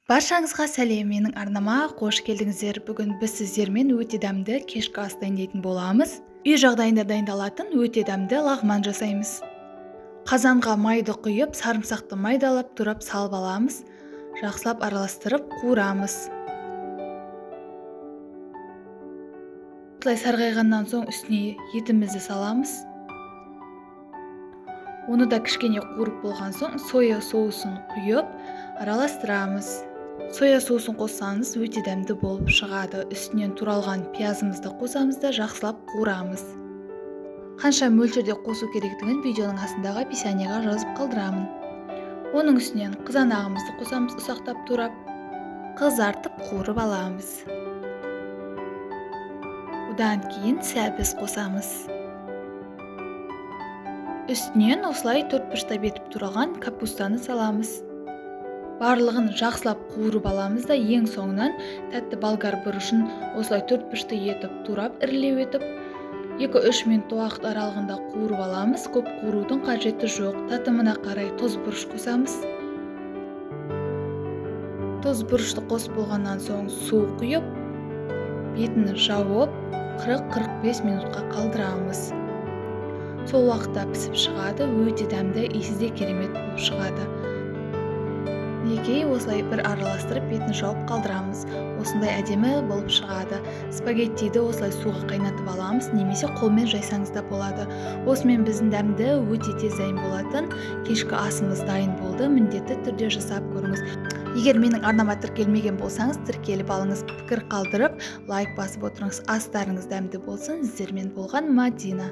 Баршаңызға сәлем, менің арнама қош келдіңіздер. Бүгін біз сіздермен өте дәмді кешкі ас дайындайтын боламыз. Үй жағдайында дайындалатын өте дәмді лағман жасаймыз. Қазанға майды құйып, сарымсақты майдалап, турап салып аламыз. Жақсылап араластырып, қуырамыз. Осылай сарғайғаннан соң үстіне етімізді саламыз. Оны да кішкене қуырып болған соң соя соусын құйып, араластырамыз. Соя соусын қоссаңыз өте дәмді болып шығады. Үстінен туралған пиязымызды қосамыз да жақсылап қуырамыз. Қанша мөлшерде қосу керектігін видеоның астындағы описаниеға жазып қалдырамын. Оның үстінен қызанағымызды қосамыз, ұсақтап турап, қызартып қуырып аламыз. Одан кейін сәбіз қосамыз. Үстінен осылай 4 бұрыштап етіп туралған капустаны саламыз. Барлығын жақсылап қуырып аламыз да ең соңынан тәтті болгар бұрышын осылай 4 бұрышты етіп турап, ірілеу етіп 2-3 минут уақыт аралығында қуырып аламыз. Көп қуырудың қажеті жоқ. Татымына қарай тұз бұрыш қосамыз. Тұз бұрышты қосып болғаннан соң су құйып, бетін жауып 40-45 минутқа қалдырамыз. Сол уақытта пісіп шығады, өте дәмді, иісі де керемет болып шығады. Неге осылай бір араластырып бетін жауып қалдырамыз. Осындай әдемі болып шығады. Спагеттиді осылай суға қайнатып аламыз, немесе қолмен жайсаңыз да болады. Осымен біздің дәмді өте тез дайын болатын кешкі асымыз дайын болды. Міндетті түрде жасап көріңіз. Егер менің арнама тіркелмеген болсаңыз, тіркеліп алыңыз, пікір қалдырып, лайк басып отырыңыз. Астарыңыз дәмді болсын. Сіздермен болған Мадина.